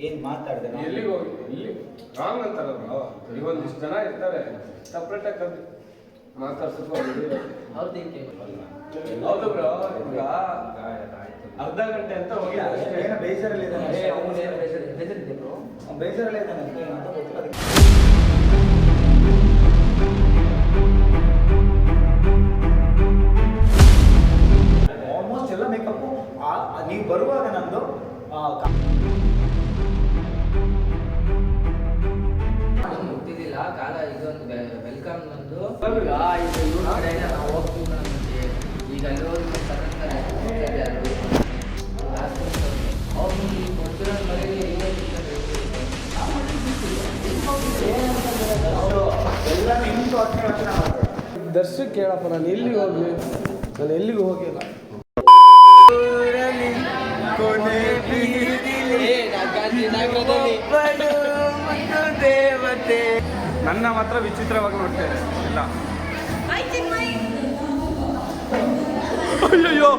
ಏನು ಮಾತಾಡಿದೆ ಎಲ್ಲಿಗೆ ಹೋಗಿ ಇಲ್ಲಿ ರಾಂಗ್ ಅಂತಾರಲ್ಲ ಈಗ ಒಂದಿಷ್ಟು ಜನ ಇರ್ತಾರೆ ಸಪ್ರೇಟಾಗಿ ಕರೆದು ಮಾತಾಡ್ಸೋದು ಹೌದು ಬ್ರೋ ಈಗ ಅರ್ಧ ಗಂಟೆ ಅಂತ ಹೋಗಿ ಏನೋ ಬೇಜಾರಲ್ಲಿ ಇದ್ದಾನೆ ಬೇಜಾರಲ್ಲೇ ಇದ್ದಾನೆ ಅಂತ ಗೊತ್ತಿಲ್ಲ. ಆಲ್ಮೋಸ್ಟ್ ಎಲ್ಲ ಮೇಕಪ್ಪು ನೀವು ಬರುವಾಗ ನಮ್ಮದು ಗೊತ್ತಿದ್ದಿಲ್ಲ ಕಾಲ ಇದೊಂದು ವೆಲ್ಕಮ್ ಬಂದು ನಾವು ಹೋಗ್ತೀವಿ ಈಗ ಅಲ್ಲಿರೋದು ದರ್ಶಕ್ ಕೇಳಪ್ಪ ನಾನು ಎಲ್ಲಿಗೆ ಹೋಗ್ಲಿ ನಾನು ಎಲ್ಲಿಗೂ ಹೋಗಿಲ್ಲ. ನನ್ನ ಮಾತ್ರ ವಿಚಿತ್ರವಾಗಿ ನೋಡ್ತೇನೆ ಇಲ್ಲ. ಅಯ್ಯೋ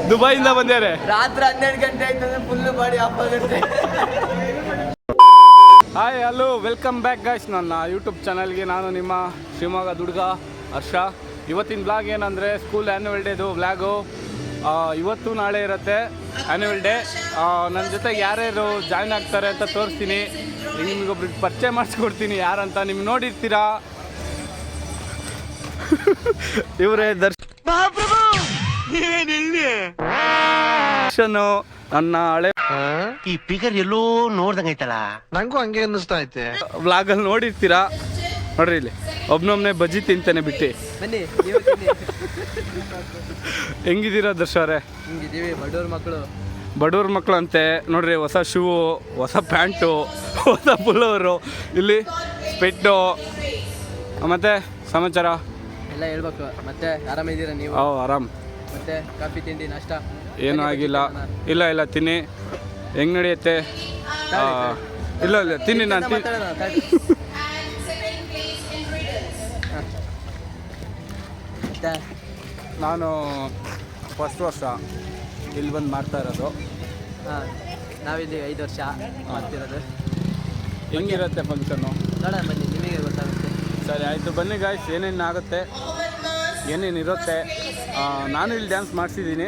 ದುಬೈಯಿಂದ ಬಂದ್ಯಾರೆ. ರಾತ್ರಿ 12 ಗಂಟೆ ಆಯ್ತಂದ್ರೆ ಫುಲ್ ಬಾಡಿ ಆಫ್ ಆಗುತ್ತೆ. Hi hello welcome back guys ನನ್ನ ಯೂಟ್ಯೂಬ್ ಚಾನಲ್ಗೆ. ನಾನು ನಿಮ್ಮ ಶಿವಮೊಗ್ಗ ದುಡ್ಗ ಹರ್ಷ. ಇವತ್ತಿನ ಬ್ಲಾಗ್ ಏನಂದರೆ ಸ್ಕೂಲ್ ಆ್ಯನ್ಯುವಲ್ ಡೇದು ಬ್ಲಾಗು. ಇವತ್ತು ನಾಳೆ ಇರುತ್ತೆ ಆ್ಯನ್ಯುವಲ್ ಡೇ. ನನ್ನ ಜೊತೆಗೆ ಯಾರ್ಯಾರು ಜಾಯ್ನ್ ಆಗ್ತಾರೆ ಅಂತ ತೋರಿಸ್ತೀನಿ. ನಿಮಗೊಬ್ರಿಗೆ ಪರಿಚಯ ಮಾಡಿಸ್ಕೊಡ್ತೀನಿ ಯಾರಂತ. ನಿಮ್ಗೆ ನೋಡಿರ್ತೀರಾ, ಇವರೇ ದರ್ಶನ್ ನನ್ನ ಹಳೆ ಈ ಪಿಗರ್ ಎಲ್ಲೋ ನೋಡ್ದಂಗೈತಲ್ಲ. ನಂಗೂ ಹಂಗೆ ಅನ್ನಿಸ್ತಾ ಐತೆ. ವ್ಲಾಗಲ್ಲಿ ನೋಡಿರ್ತೀರಾ. ನೋಡ್ರಿ ಇಲ್ಲಿ ಒಬ್ನೊಬ್ನೇ ಬಜ್ಜಿ ತಿಂತಾನೆ ಬಿಟ್ಟು. ಬನ್ನಿ ಹೆಂಗಿದ್ದೀರಾ ದರ್ಶವ್ರೆ? ಹಿಂಗಿದ್ದೀವಿ ಬಡವ್ರ ಮಕ್ಕಳು ಅಂತೆ ನೋಡ್ರಿ. ಹೊಸ ಶೂ, ಹೊಸ ಪ್ಯಾಂಟು, ಹೊಸ ಪುಲ್ಲವರು, ಇಲ್ಲಿ ಸ್ಪೆಟ್ಟು. ಮತ್ತೆ ಸಮಾಚಾರ ಎಲ್ಲ ಹೇಳ್ಬೇಕು. ಮತ್ತೆ ಆರಾಮಿದ್ದೀರಾ ನೀವು? ಆರಾಮ್. ಮತ್ತೆ ಕಾಫಿ ತಿಂಡಿ ನಾಷ್ಟ ಏನೂ ಆಗಿಲ್ಲ. ಇಲ್ಲ ತಿನ್ನಿ. ಹೆಂಗೆ ನಡೆಯುತ್ತೆ? ಇಲ್ಲ ತಿನ್ನಿ. ನಾನು ನಾನು ಫಸ್ಟ್ ವರ್ಷ ಇಲ್ಲಿ ಬಂದು ಮಾಡ್ತಾ ಇರೋದು. ಹಾಂ, ನಾವಿಲ್ಲಿ 5 ವರ್ಷ ಮಾಡ್ತಿರೋದು. ಹೆಂಗಿರುತ್ತೆ ಫಂಕ್ಷನ್ನು? ನೋಡೋಣ ಬನ್ನಿ, ನಿಮಗೆ ಗೊತ್ತಾಗುತ್ತೆ. ಸರಿ ಆಯಿತು ಬನ್ನಿ ಗಾಯ್ಸ್. ಏನೇನಾಗುತ್ತೆ, ಏನೇನಿರುತ್ತೆ. ನಾನು ಇಲ್ಲಿ ಡ್ಯಾನ್ಸ್ ಮಾಡಿಸಿದ್ದೀನಿ,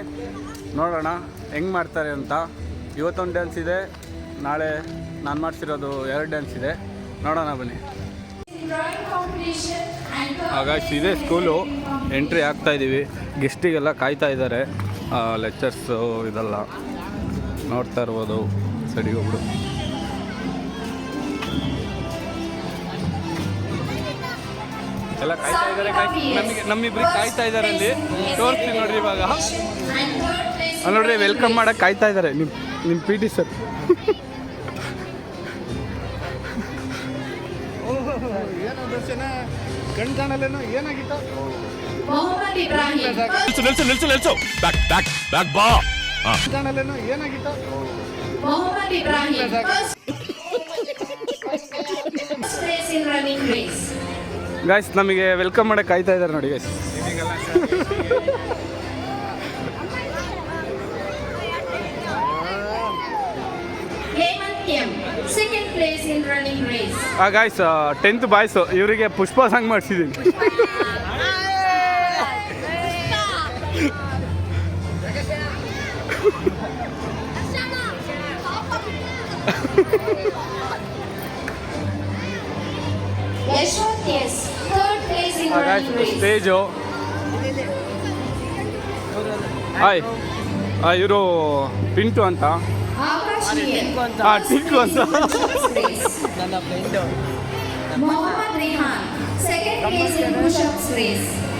ನೋಡೋಣ ಹೆಂಗೆ ಮಾಡ್ತಾರೆ ಅಂತ. ಇವತ್ತೊಂದು ಡ್ಯಾನ್ಸ್ ಇದೆ, ನಾಳೆ ನಾನು ಮಾಡಿಸಿರೋದು 2 ಡ್ಯಾನ್ಸ್ ಇದೆ. ನೋಡೋಣ ಬನ್ನಿ. ಗಾಯ್ಸ್ ಇದೇ ಸ್ಕೂಲು. ಎಂಟ್ರಿ ಆಗ್ತಾಯಿದ್ದೀವಿ. ಗೆಸ್ಟಿಗೆಲ್ಲ ಕಾಯ್ತಾ ಇದ್ದಾರೆ, ಲೆಕ್ಚರ್ಸು ಇದೆಲ್ಲ ನೋಡ್ತಾ ಇರ್ಬೋದು. ಸರಿ ಒಬ್ರು ಎಲ್ಲ ಕಾಯ್ತಾ ಇದ್ದಾರೆ. ನಮ್ಮಿಬ್ರಿಗೆ ಕಾಯ್ತಾ ಇದ್ದಾರೆ ಅಲ್ಲಿ. ತೋರಿಸ್ತೀನಿ ನೋಡ್ರಿ ಇವಾಗ. ನೋಡ್ರಿ ವೆಲ್ಕಮ್ ಮಾಡಕ್ಕೆ ಕಾಯ್ತಾ ಇದ್ದಾರೆ ನಿಮ್ಮ ಪಿ ಟಿ ಸರ್. ಏನೋ ದರ್ಶನ ಕಣ್ ಕಾಣಲ್ಲೇನೋ, ಏನಾಗಿತ್ತು? ನಿಲ್ಸು ಬ್ಯಾಕ್ ಬಾ. ಕಾಣಲ್ಲೇನೋ, ಏನಾಗಿತ್ತು? ಗಾಯ್ಸ್ ನಮಗೆ ವೆಲ್ಕಮ್ ಮಾಡಕ್ಕೆ ಕಾಯ್ತಾ ಇದ್ದಾರೆ ನೋಡಿ ಗಾಯ್ಸ್. Guys 10th boys. ಇವರಿಗೆ ಪುಷ್ಪ ಸಾಂಗ್ ಮಾಡಿಸಿದ್ದೀನಿ. ಸ್ಟೇಜು. ಹಾಯ್, ಇವರು ಪಿಂಟು ಅಂತ. ಟಿಂಕು ಅಂತ ನನ್ನ ಫ್ರೆಂಡು.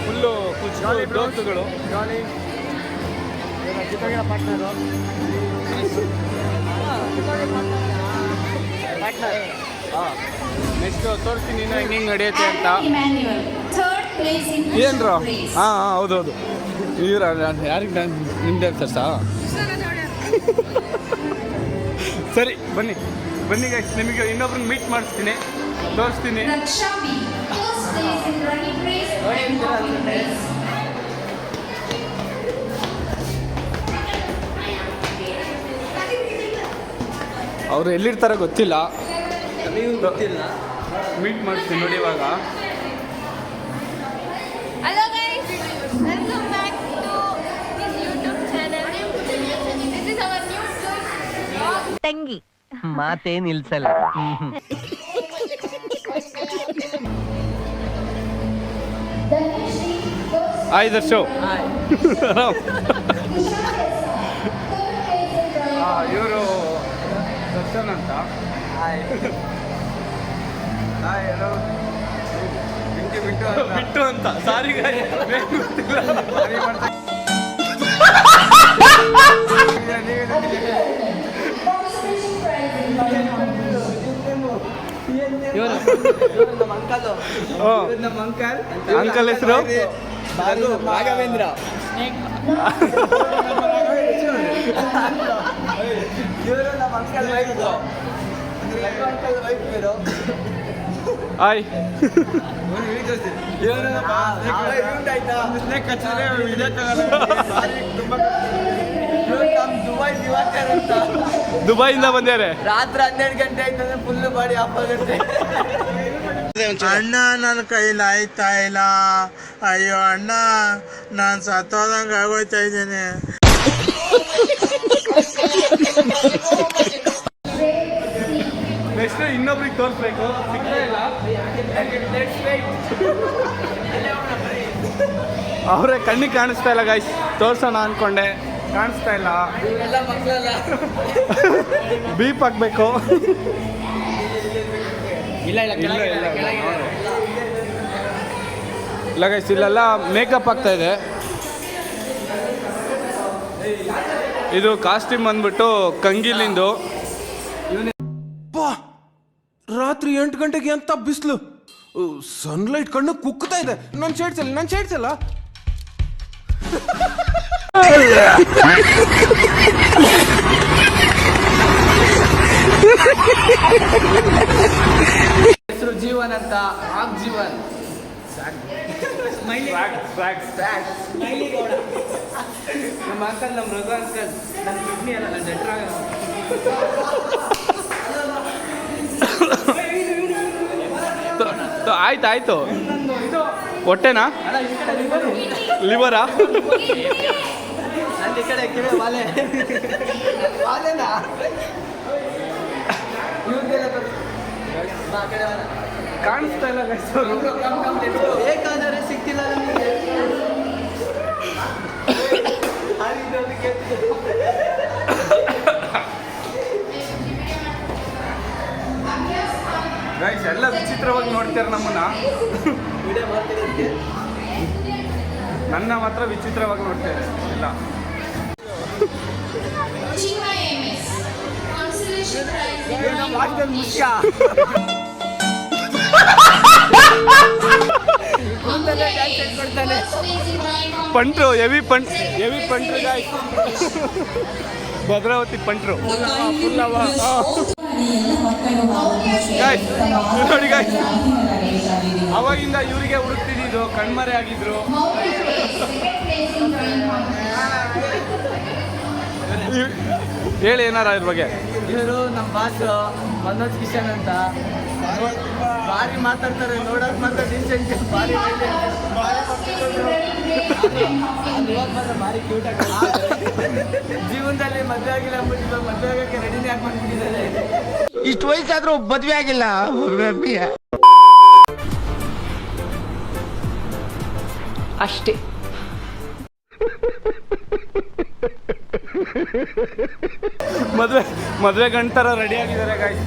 ಫುಲ್ಲು ದೋಸ್ತುಗಳು. ನೆಕ್ಸ್ಟ್ ತೋರಿಸ್ತೀನಿ ಇನ್ನು ಹೆಂಗೆ ನಡೆಯುತ್ತೆ ಅಂತ. ಏನ್ರು? ಹೌದೌದು. ಇವ್ರ ಯಾರಿಗೆ ನಿಮ್ಮ ಡ್ಯಾನ್ಸರ್ಸಾ? ಸರಿ ಬನ್ನಿ ಗೈಸ್, ನಿಮಗೆ ಇನ್ನೊಬ್ರನ್ನ ಮೀಟ್ ಮಾಡಿಸ್ತೀನಿ, ತೋರಿಸ್ತೀನಿ. ಅವ್ರು ಎಲ್ಲಿರ್ತಾರೆ ಗೊತ್ತಿಲ್ಲ, ನಮಗೂ ಗೊತ್ತಿಲ್ಲ. ಮೀಟ್ ಮಾಡ್ತೀನಿ ನೋಡಿ ಇವಾಗ. Hello guys, welcome back to this YouTube channel. This is our new vlog. ತಂಗಿ ಮಾತೇ ನಿಲ್ಸಲ್ಲ. ಹಾಯ್ ದರ್ಶು. ಇವರು ದರ್ಶನ್ ಅಂತ. ಹಾಯ್. Hi hello. ಬಿಟ್ಟು ಅಂತ ಸಾರಿ ಇವರು ನಮ್ಮ ಅಂಕಲ್. ನಮ್ಮ ಅಂಕಲ್. ಅಂಕಲ್ ಹೆಸರು ರಾಘವೇಂದ್ರ. ಇವರು ನಮ್ಮ ಅಂಕಲ್ ವೈಫ್. ಅಂಕಲ್ ವೈಫ್ ಇವರು. ಹಾಯ್. ಇವರು ದುಬೈ ದಿವಾಕರ್ ಅಂತ. ದುಬೈಯಿಂದ ಬಂದ್ಯಾರೆ. ರಾತ್ರಿ 12 ಗಂಟೆ ಆಯ್ತಂದ್ರೆ ಫುಲ್ ಬಾಡಿ ಆಫ್ ಆಗುತ್ತೆ. ಅಣ್ಣ ನನ್ನ ಕೈಲಿ ಆಯ್ತಾ ಇಲ್ಲ. ಅಯ್ಯೋ ಅಣ್ಣ, ನಾನು ಸತ್ತೋದಂಗೆ ಆಗೋಯ್ತಾ ಇದ್ದೇನೆ. ನೆಕ್ಸ್ಟ್ ಇನ್ನೊಬ್ರಿಗೆ ತೋರಿಸ್ಬೇಕು, ಸಿಗ್ತಾ ಇಲ್ಲ. ಅವರೇ ಕಣ್ಣಿಗೆ ಕಾಣಿಸ್ತಾ ಇಲ್ಲ ಗೈಸ್, ತೋರ್ಸೋಣ ಅನ್ಕೊಂಡೆ, ಕಾಣಿಸ್ತಾ ಇಲ್ಲ. ಇವರೆಲ್ಲ ಮಕ್ಕಳಲ್ಲ. ಬೀಪ್ ಹಾಕ್ಬೇಕು. ಇಲ್ಲ ಇಲ್ಲ ಗೈಸ್, ಇಲ್ಲೆಲ್ಲ ಮೇಕಪ್ ಆಗ್ತಾ ಇದೆ. ಇದು ಕಾಸ್ಟ್ಯೂಮ್ ಬಂದ್ಬಿಟ್ಟು ಕಂಗಿಲಿಂದು. ರಾತ್ರಿ 8 ಗಂಟೆಗೆ ಅಂತ ಬಿಸಿಲು, ಸನ್ಲೈಟ್ ಕಣ್ಣು ಕುಕ್ತಾ ಇದೆ. ನನ್ನ ಶೇಡ್ಸಲ್ಲ. ಹೆಸರು ಜೀವನ್ ಅಂತ. ಆಗ್ ಜೀವನ್. ನಮ್ಮ ಅಂಕಲ್, ನಮ್ಮ ರಘು ಅಂಕಲ್. ನನ್ನ ಕಿಡ್ನಿ ಅಲ್ಲ, ನನ್ನ ಡೆಟ್ರಾಗ. ಆಯ್ತು. ಹೊಟ್ಟೆನಾ? ಲಿವರಾ? ನನ್ನ ಈ ಕಡೆ ಕಿವಿ ಬಾಲೆ. ಬಾಲೆನಾ? ಇವ್ರಿಗೆಲ್ಲ ಬಾ, ಆ ಕಡೆ ಬರ. ಕಾಣಿಸ್ತಾ ಇಲ್ಲ ಗೈಸ್. ಬೇಕಾದರೆ ಸಿಕ್ತಿಲ್ಲ ನಮಗೆ. ಗೈಸ್ ಎಲ್ಲ ವಿಚಿತ್ರವಾಗಿ ನೋಡ್ತಾರೆ ನಮ್ಮನ್ನ. ವಿಡಿಯೋ ಮಾಡ್ತಿರೋದಕ್ಕೆ ನನ್ನ ಮಾತ್ರ ವಿಚಿತ್ರವಾಗಿ ನೋಡ್ತಾರೆ ಎಲ್ಲ. GIMS Constellation Prize. ಮುಖ್ಯ. First place in drawing punter, heavy punter guys. Bhadravati punter guys. ನೋಡಿ ಗಾಯ್ಸ್, ಅವಾಗಿಂದ ಇವರಿಗೆ ಹುಡುಕ್ತಿದ್ದು, ಕಣ್ಮರೆ ಆಗಿದ್ರು. ಹೇಳಿ ಏನಾರ ಇದ್ರ ಬಗ್ಗೆ. ಇವರು ನಮ್ಮ ಬಾಸ್ ಮನೋಜ್ ಕಿಶನ್ ಅಂತ. ಭಾರಿ ಮಾತಾಡ್ತಾರೆ, ನೋಡೋಕೆ ಮಾತ್ರ ಡೀಸೆಂಟ್. ಭಾರಿ ಭಾರಿ ಕ್ಯೂಟ್ ಆಗಿ. ಜೀವನದಲ್ಲಿ ಮದುವೆ ಆಗಿಲ್ಲ ಅಂದ್ಬಿಟ್ಟು ಮದುವೆ ಆಗಕ್ಕೆ ರೆಡಿನೇ ಹಾಕೊಂಡ್ಬಿಟ್ಟಿದ್ದಾರೆ. ಇಷ್ಟು ವಯಸ್ಸಾದ್ರೂ ಮದ್ವೆ ಆಗಿಲ್ಲ. ಅಷ್ಟೇ. ಮದುವೆ ಗಂಟರ ರೆಡಿ ಆಗಿದ್ದಾರೆ ಗಾಯ್ಸ್.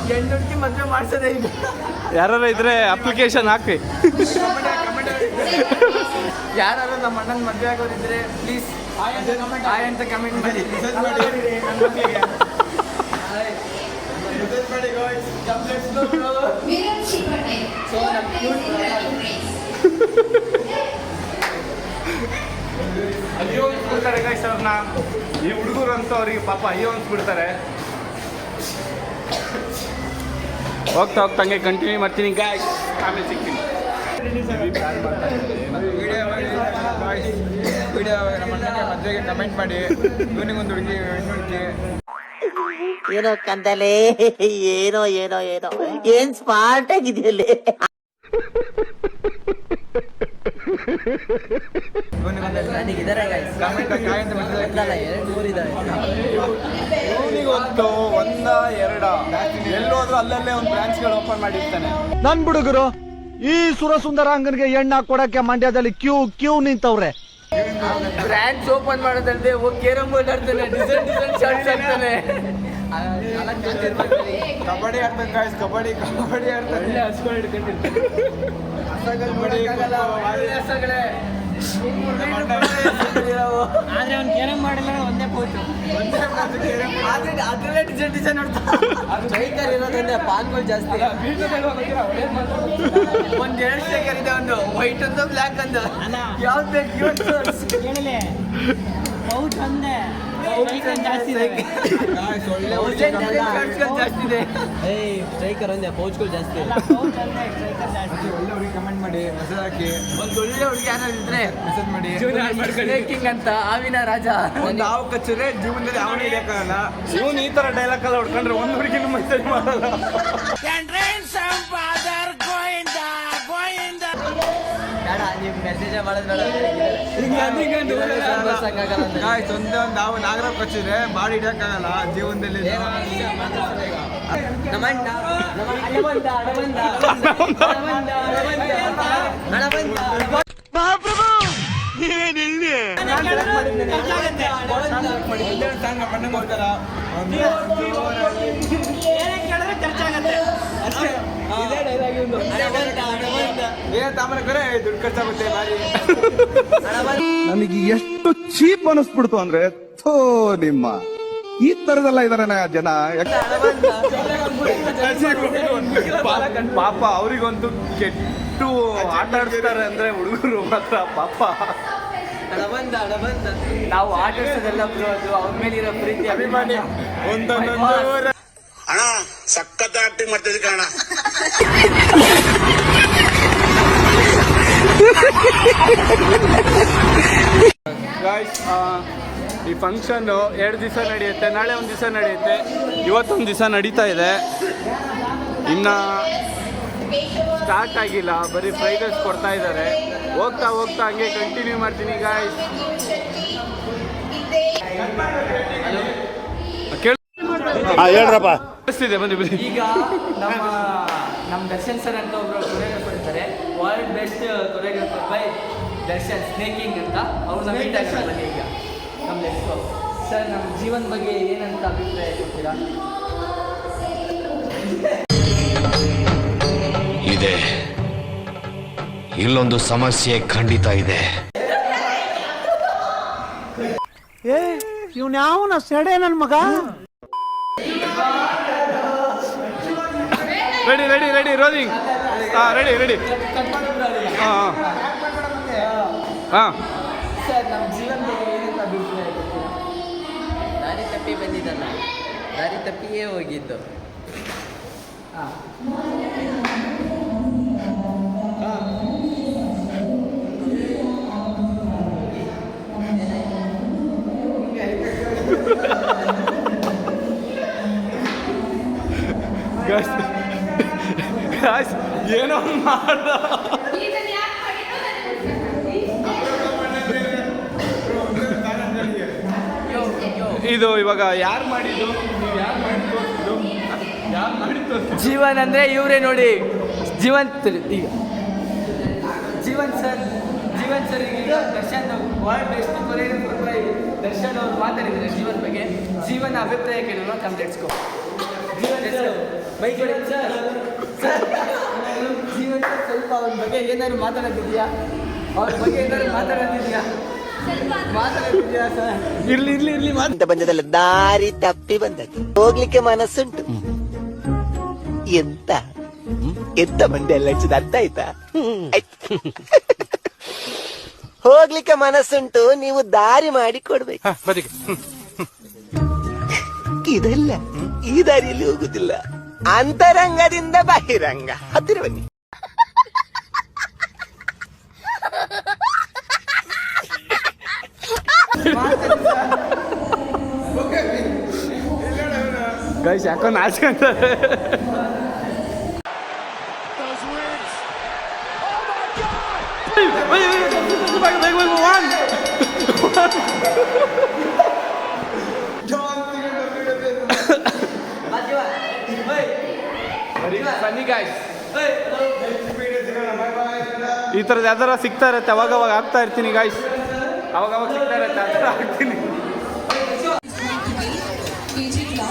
ಹೆಣ್ಣುಟ್ಟಿ ಮದುವೆ ಮಾಡ್ಸೋದೇ ಈಗ. ಯಾರು ಇದ್ರೆ ಅಪ್ಲಿಕೇಶನ್ ಹಾಕಿ. ಯಾರು ನಮ್ಮ ಅಣ್ಣನ ಮದುವೆ ಆಗೋರಿದ್ರೆ ಪ್ಲೀಸ್ ಹಾಯ್ ಅಂತ ಕಮೆಂಟ್ ಮಾಡಿ. Viranshi Patel. So, ಅಯ್ಯೋ ಅನ್ಸ್ಬಿಡ್ತಾರೆ ಗೈಸ್ ಅವ್ರನ್ನ. ಈ ಹುಡುಗರು ಅಂತ ಅವ್ರಿಗೆ ಪಾಪ ಅಯ್ಯೋ ಅನ್ಸ್ಬಿಡ್ತಾರೆ. ಹೋಗ್ತಾ ಹಂಗೆ ಕಂಟಿನ್ಯೂ ಮಾಡ್ತೀನಿ ಗಾಯ್ಸ್, ಆಮೇಲೆ ಸಿಗ್ತೀನಿ. ವಿಡಿಯೋ ನಮ್ಮ ಅಣ್ಣಗೆ ಮದುವೆಗೆ ಕಮೆಂಟ್ ಮಾಡಿ. ಇವನಿಗೊಂದು ಹುಡುಗಿ ಏನೋ ಕಂದಲೆ ಏನೋ ಏನೋ ಏನೋ ಏನ್ ಸ್ಮಾರ್ಟ್ ಆಗಿದೆಯಲ್ಲಿ. ನನಗೆ ಇದರ ಎರಡು ಮೂರು ಇದಾವೆ. ಇವನಿಗೊಂದು ಒಂದ ಎರಡ ಎಲ್ಲೋದ್ರೂ ಅಲ್ಲಲ್ಲೇ ಒಂದು ಬ್ರಾಂಚ್ಗಳು ಓಪನ್ ಮಾಡಿರ್ತಾನೆ. ನನ್ ಹುಡುಗರು ಈ ಸುರಸುಂದರಾಂಗನ್ಗೆ ಎಣ್ಣ ಕೊಡಕ್ಕೆ ಮಂಡ್ಯದಲ್ಲಿ ಕ್ಯೂ ನಿಂತವ್ರೆ. ಬ್ರಾಂಚ್ ಓಪನ್ ಮಾಡೋದಲ್ದೆ ಕೇರಂ ಬೋರ್ಡ್ ಆಡ್ತಾನೆ, ಡಿಸೈನ್ ಶಾರ್ಟ್ಸ್ ಆಡ್ತಾನೆ. ಕಬಡ್ಡಿ ಆಡ್ತಾನೆ ಗಾಯ್ಸ್, ಕಬಡ್ಡಿ ಆಡ್ತಾನೆ. ಆದ್ರೆ ಅವ್ನು ಕೇರಂ ಮಾಡಿಲ್ಲ ಒಂದೇ ಪೋಟು. ಅದ್ರಲ್ಲೇ ಡಿಸೈನ್ ಸ್ಟ್ರೈಕರ್ ಇರೋದ್ರಿಂದ ಪಾನ್ಗಳು ಜಾಸ್ತಿ. ಒಂದೆರಡು ಸ್ಟ್ರೈಕರ್ ಇದೆ, ಒಂದು ವೈಟ್ ಒಂದು ಬ್ಲ್ಯಾಕ್ ಒಂದು. ಯಾವ್ದು ಬೇಕು ಪೌಚ್ ಒಂದೇ ಜಾಸ್ತಿ ಇದೆ. ಸ್ಟ್ರೈಕರ್ ಒಂದೇ, ಪೌಚ್ಗಳು ಜಾಸ್ತಿ. ಒಳ್ಳೆಯವ್ರಿಗೆ ಕಮೆಂಟ್ ಮಾಡಿ, ಮೆಸೇಜ್ ಹಾಕಿ. ಒಂದು ಒಳ್ಳೆ ಹುಡುಗಿ ಯಾರು ಇದ್ರೆ ಮೆಸೇಜ್ ಮಾಡಿ. ಸ್ನೇಕಿಂಗ್ ಅಂತ ಆವಿನ ರಾಜ. ಒಂದು ಹಾವು ಕಚ್ಚಿದ್ರೆ ಜೀವನದಲ್ಲಿ ಅವನೇ ಹಿಡಿಯಕ್ಕಾಗಲ್ಲ. ಇವನು ಈ ತರ ಡೈಲಾಗ್ ಎಲ್ಲ ಹೊಡ್ಕೊಂಡ್ರೆ ಒಂದು ಹುಡುಗಿನ ಮೆಸೇಜ್ ಮಾಡಲ್ಲ. ಬೇಡ, ನೀವು ಮೆಸೇಜ್ ಮಾಡೋದು ಆಯ್ತು, ಒಂದೇ ಒಂದು ಹಾವು ನಾಗರಾವ್ ಕಚ್ಚಿದ್ರೆ ಬಾಡಿ ಹಿಡಿಯಕ್ಕಾಗಲ್ಲ ಜೀವನದಲ್ಲಿ. ದುಡ್ಡು ಖರ್ಚಾಗುತ್ತೆ ಬಾರಿ. ನನಗೆ ಎಷ್ಟು ಚೀಪ್ ಅನಿಸ್ಬಿಡ್ತು ಅಂದ್ರೆ, ಥೋ ನಿಮ್ಮ ಈ ತರದೆಲ್ಲ ಇದಾರೆ ಜನ. ಪಾಪ ಅವ್ರಿಗಂತೂ ಕೆಟ್ಟು ಆಟ ಆಡಿಸ್ತಾರೆ ಅಂದ್ರೆ ಹುಡುಗರು ಮಾತ್ರ ಪಾಪ. ನಾವು ಆಟ ಆಡ್ಸೋದೆಲ್ಲ ಬಿಡೋದು, ಅವ್ರ ಮೇಲೆ ಇರೋ ಪ್ರೀತಿ ಅಭಿಮಾನಿ. ಒಂದೊಂದು ಅಣ್ಣ ಸಖತ್ ಆಕ್ಟಿಂಗ್ ಮಾಡ್ತಿದ್ದೆ ಕಣ. ಗಾಯ್ಸ್, ಈ ಫಂಕ್ಷನ್ 2 ದಿವಸ ನಡೆಯುತ್ತೆ. ನಾಳೆ ಒಂದು ದಿವಸ ನಡೆಯುತ್ತೆ, ಇವತ್ತೊಂದು ದಿವಸ ನಡೀತಾ ಇದೆ. ಇನ್ನು ಸ್ಟಾರ್ಟ್ ಆಗಿಲ್ಲ, ಬರೀ ಪ್ರೈಸಸ್ ಕೊಡ್ತಾ ಇದ್ದಾರೆ. ಹೋಗ್ತಾ ಹೋಗ್ತಾ ಹಂಗೆ ಕಂಟಿನ್ಯೂ ಮಾಡ್ತೀನಿ ಗಾಯ್ಸ್. ಹೇಳ್ರಪ್ಪ. ಕೇಳಿಸ್ತಿದೆ, ಬನ್ನಿ ಬನ್ನಿ. ಈಗ ನಮ್ಮ ದರ್ಶನ್ ಸರ್ ಅಂತ ಒಬ್ರು ಕೊರಿಯೋಗ್ರಾಫರ್ ಇರ್ತಾರೆ, world best choreographer by Darshan snaking ಅಂತ. ಅವ್ರನ್ನ ಮೀಟ್ ಆಗ್ತಾರೆ ಬನ್ನಿ. ಈಗ ನಮ್ಮ ಲೆಟ್ಸ್ಗೋ ಸರ್, ನಮ್ಮ ಜೀವನ ಬಗ್ಗೆ ಏನಂತ ಅಭಿಪ್ರಾಯ ಕೊಡ್ತೀರಾ? ಇದೆ, ಇಲ್ಲೊಂದು ಸಮಸ್ಯೆ ಖಂಡಿತ ಇದೆ. ಇವ್ನ ಯಾವನ ಸೆಡೆ ನನ್ ಮಗ. Ready ready ready rolling. Ready ready. ಹಾಂ ಹಾಂ. ಸರ್, ನಮ್ಮ ಜೀವನ ಬಗ್ಗೆ ಏನಂತ ಅಭಿಪ್ರಾಯ ಕೊಡ್ತೀರಾ? ದಾರಿ ತಪ್ಪಿ ಬಂದಿದ್ದಲ್ಲ, ದಾರಿ ತಪ್ಪಿಯೇ ಹೋಗಿದ್ದು. ಏನೋ ಮಾಡ. ಇದು ಇವಾಗ ಯಾರು ಮಾಡಿದ್ದು? ನೀವು ಯಾರು ಮಾಡಿದ್ದು? ಯಾರು ಮಾಡಿದ್ದು? ಜೀವನ್ ಅಂದ್ರೆ ಇವರೇ ನೋಡಿ, ಜೀವಂತ್. ಈಗ ಜೀವನ್ ಸರ್ ಈಗ Darshan world best choreographer by Darshan ಅವ್ರು ಮಾತಾಡಿದ್ದಾರೆ ಜೀವನ್ ಬಗ್ಗೆ. ಜೀವನ ಅಭಿಪ್ರಾಯ ಕೇಳೋಣ, come let's go. Jeevan sir, Jeevan ಸ್ವಲ್ಪ ಅವ್ರ ಬಗ್ಗೆ ಏನಾದ್ರು ಮಾತಾಡೋದಿದೆಯಾ? ಅವ್ರ ಬಗ್ಗೆ ಏನಾದ್ರು ಮಾತಾಡೋದಿದೆಯಾ ಸರ್? ಇರ್ಲಿ ಇರ್ಲಿ ಇರ್ಲಿ. ಅಂತ ಬಂದದಲ್ಲ, ದಾರಿ ತಪ್ಪಿ ಬಂದದ್ದು. ಹೋಗ್ಲಿಕ್ಕೆ ಮನಸ್ಸುಂಟು. ಎಂತ ಮಂದಿ ಎಲ್ಲ ಹೆಚ್ಚಿದ ಅರ್ಥ ಆಯ್ತಾ? ಹೋಗ್ಲಿಕ್ಕೆ ಮನಸ್ಸುಂಟು, ನೀವು ದಾರಿ ಮಾಡಿ ಕೊಡ್ಬೇಕು. ಬದಿಗೆ ಇದಲ್ಲ, ಈ ದಾರಿಯಲ್ಲಿ ಹೋಗುದಿಲ್ಲ. ಅಂತರಂಗದಿಂದ ಬಹಿರಂಗ. ಹತ್ತಿರ ಬನ್ನಿ. ಗೈಸ್ ಯಾಕೋ ನಾಚ್ಕೊಂತಾರೆ. ಈ ಥರದ್ದು ಯಾವ್ದಾರ ಸಿಗ್ತಾ ಇರುತ್ತೆ, ಅವಾಗವಾಗ ಆಗ್ತಾ ಇರ್ತೀನಿ ಗಾಯ್ಸ್, ಅವಾಗವಾಗ ಸಿಗ್ತಾ ಇರುತ್ತೆ, ಆ ಥರ ಆಗ್ತೀನಿ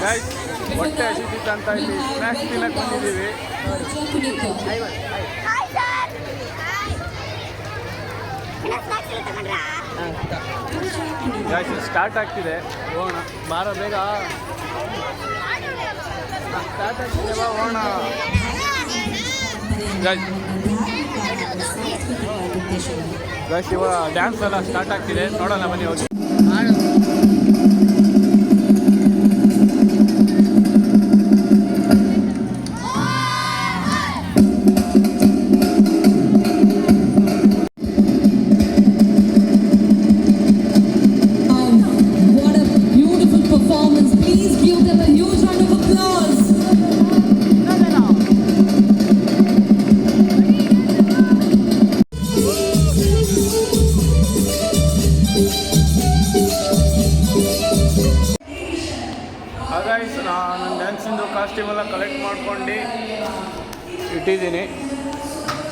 ಗಾಯ್ಸ್. ಹೊಟ್ಟೆ ಹಸಿತಿತ್ತು ಅಂತ ಇಲ್ಲಿ ಸ್ನ್ಯಾಕ್ಸ್ ತಿನ್ನಕ್ಕೆ ಬಂದಿದ್ದೀವಿ. ಗಾಯ್ಸ್ ಸ್ಟಾರ್ಟ್ ಆಗ್ತಿದೆ, ಹೋಗೋಣ ಬಾರ ಬೇಗ, ಸ್ಟಾರ್ಟ್ ಆಗ್ತಿದೆ ಬಾ ಹೋಗೋಣ ಗಾಯ್ಸ್. ಇವಾಗ ಡ್ಯಾನ್ಸ್ ಎಲ್ಲ ಸ್ಟಾರ್ಟ್ ಆಗ್ತಿದೆ, ನೋಡೋಣ ಬನ್ನಿ ಹೋಗಿ. ಗೈಸ್ ನಾನು ಡ್ಯಾನ್ಸಿಂದು ಕಾಸ್ಟ್ಯೂಮ್ ಎಲ್ಲ ಕಲೆಕ್ಟ್ ಮಾಡ್ಕೊಂಡು ಇಟ್ಟಿದ್ದೀನಿ.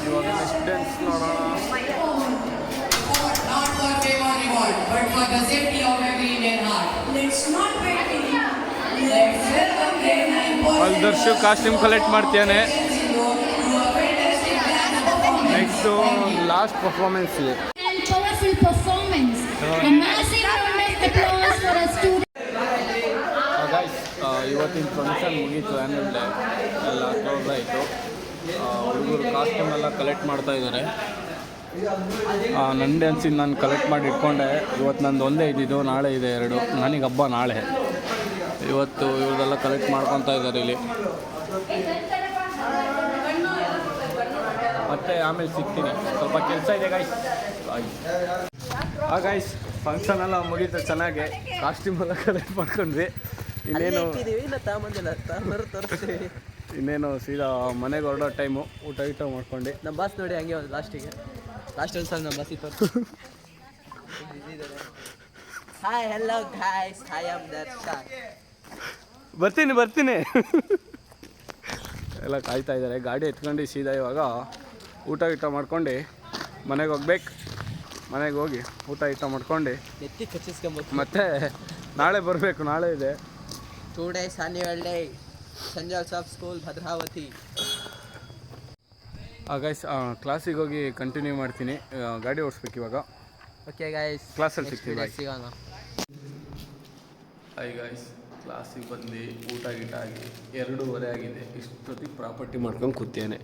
ಇವಾಗ ನೆಕ್ಸ್ಟ್ ಡ್ಯಾನ್ಸ್ ನೋಡೋಣ. ಅಲ್ಲಿ ದರ್ಶು ಕಾಸ್ಟ್ಯೂಮ್ ಕಲೆಕ್ಟ್ ಮಾಡ್ತೇನೆ. ನೆಕ್ಸ್ಟು ಲಾಸ್ಟ್ ಪರ್ಫಾರ್ಮೆನ್ಸ್ ಇದೆ. ಇವತ್ತಿನ ಫಂಕ್ಷನ್ ಮುಗೀತು, ಆ್ಯನ್ಯುವಲ್ ಡೇ ಎಲ್ಲ ಕ್ಲೋಸ್ ಆಯಿತು. ಹುಡುಗರು ಕಾಸ್ಟ್ಯೂಮ್ ಎಲ್ಲ ಕಲೆಕ್ಟ್ ಮಾಡ್ತಾ ಇದ್ದಾರೆ. ನನ್ನ ಡ್ಯಾನ್ಸಿನ ನಾನು ಕಲೆಕ್ಟ್ ಮಾಡಿ ಇಟ್ಕೊಂಡೆ. ಇವತ್ತು ನಂದು ಒಂದೇ ಇದ್ದಿದ್ದು, ನಾಳೆ ಇದೆ 2. ನನಗೆ ಹಬ್ಬ ನಾಳೆ. ಇವತ್ತು ಇವ್ರದೆಲ್ಲ ಕಲೆಕ್ಟ್ ಮಾಡ್ಕೊತಾ ಇದ್ದಾರೆ ಇಲ್ಲಿ. ಮತ್ತೆ ಆಮೇಲೆ ಸಿಗ್ತೀನಿ, ಸ್ವಲ್ಪ ಕೆಲಸ ಇದೆ ಗಾಯ್ಸ್. ಗಾಯ್ಸ್ ಫಂಕ್ಷನ್ ಎಲ್ಲ ಮುಗೀತು ಚೆನ್ನಾಗಿ, ಕಾಸ್ಟ್ಯೂಮ್ ಎಲ್ಲ ಕಲೆಕ್ಟ್ ಮಾಡ್ಕೊಂಡ್ವಿ. ಇನ್ನೇನು ಸೀದಾ ಮನೆಗೆ ಹೊರಡೋ ಟೈಮು. ಊಟ ಮಾಡ್ಕೊಂಡು ನಮ್ಮ ಬಾಸ್ ನೋಡಿ ಹಂಗೆ ಒಂದು ಲಾಸ್ಟ್ ಒಂದು ಸಲ ನಮ್ಮ ಬಾಸ್ ಇತ್ತು. Hi hello guys, I am Darshan. ಬರ್ತೀನಿ ಎಲ್ಲ ಕಾಯ್ತಾ ಇದ್ದಾರೆ. ಗಾಡಿ ಎತ್ಕೊಂಡು ಸೀದಾ ಇವಾಗ ಊಟ ಮಾಡ್ಕೊಂಡು ಮನೆಗೆ ಹೋಗ್ಬೇಕು. ಮನೆಗೆ ಹೋಗಿ ಊಟ ಮಾಡ್ಕೊಂಡು ಮತ್ತೆ ನಾಳೆ ಬರಬೇಕು. ನಾಳೆ ಇದೆ 2 days annual day, St. Joseph's School, Bhadravati. Guys ಕ್ಲಾಸಿಗೆ ಹೋಗಿ ಕಂಟಿನ್ಯೂ ಮಾಡ್ತೀನಿ. ಗಾಡಿ ಓಡಿಸ್ಬೇಕು ಇವಾಗ. ಓಕೆ ಗೈಸ್, ಕ್ಲಾಸಲ್ಲಿ ಸಿಗ್ತೀವಿ. ಸಿಗೋಣ. ಹಾಯ್ ಗೈಸ್, ಕ್ಲಾಸಿಗೆ ಬಂದು ಊಟ ಆಗಿ 2:30 ಆಗಿದೆ. ಇಷ್ಟೊತ್ತಿಗೆ ಪ್ರಾಪರ್ಟಿ ಮಾಡ್ಕೊಂಡು ಕೂತೇನೆ.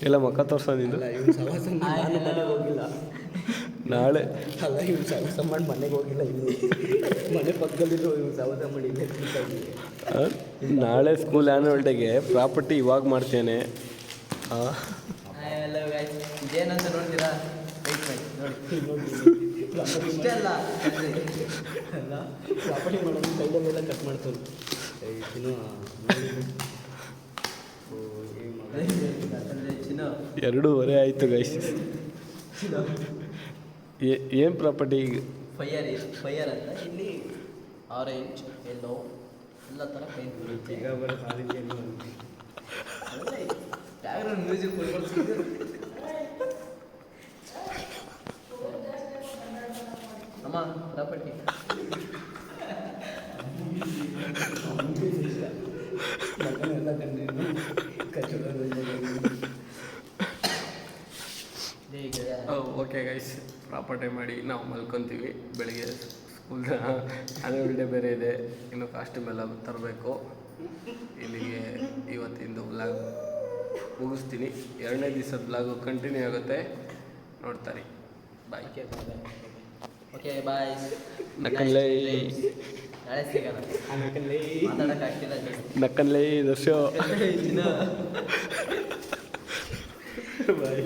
ಎಲ್ಲ ಮಕ್ಕ ತೋರ್ಸೋದಿಲ್ಲ. ನಾಳೆ ಅಲ್ಲ, ಇವ್ನು ಸವಸ ಮಾಡಿ ಮನೆಗೆ ಹೋಗಿಲ್ಲ. ಇನ್ನು ಮನೆ ಪಕ್ಕದಲ್ಲಿರೋ ಇವ್ನು ಸವಸ ಮಾಡಿ ನಾಳೆ ಸ್ಕೂಲ್ ಆ್ಯನ್ಯುವಲ್ ಡೇಗೆ ಪ್ರಾಪರ್ಟಿ ಇವಾಗ ಮಾಡ್ತೇನೆ. ಇದೇನಂತ ನೋಡ್ತೀರಾ? ನೋಡಿ ಇಷ್ಟೇ ಅಲ್ಲ, ಪ್ರಾಪರ್ಟಿ ಮಾಡೋದು ಕೈಲೆಲ್ಲ ಕಟ್ ಮಾಡ್ತಾರೆ. 2:30 ಆಯಿತು ಗೈಸ್. ಏನು ಪ್ರಾಪರ್ಟಿ? ಫೈಯರ್ ಅಂತ. ಇಲ್ಲಿ ಆರೆಂಜ್, ಯೆಲ್ಲೋ ಎಲ್ಲ ಥರ ಪೇಂಟ್ ಬರುತ್ತೆ. ಈಗ ಬ್ಯಾಕ್ಗ್ರೌಂಡ್ ಮ್ಯೂಸಿಕ್ ಅಮ್ಮ ಪ್ರಾಪರ್ಟಿ ಓಕೆ ಗೈಸ್, ಪ್ರಾಪರ್ಟಿ ಮಾಡಿ ನಾವು ಮಲ್ಕೊತೀವಿ. ಬೆಳಿಗ್ಗೆ ಸ್ಕೂಲ್ ಆ್ಯನ್ಯುವಲ್ ಡೇ ಬೇರೆ ಇದೆ, ಇನ್ನು ಕಾಸ್ಟ್ಯೂಮ್ ಎಲ್ಲ ತರಬೇಕು. ಇಲ್ಲಿಗೆ ಇವತ್ತಿಂದು ಬ್ಲಾಗ್ ಮುಗಿಸ್ತೀನಿ. 2ನೇ ದಿವಸದ ಬ್ಲಾಗು ಕಂಟಿನ್ಯೂ ಆಗುತ್ತೆ, ನೋಡ್ತಾರೆ. ಬಾಯ್. Okay bye. ನಕ್ಕನ್ಲೇ ನಾಳೆ ಸಿಗೋಣ. ಮಾತಾಡೋಕ್ಕಾಗ್ತಿಲ್ಲ. ನಕ್ಕನ್ಲೇ Darsha bye.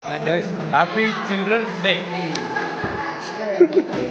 Happy children's day.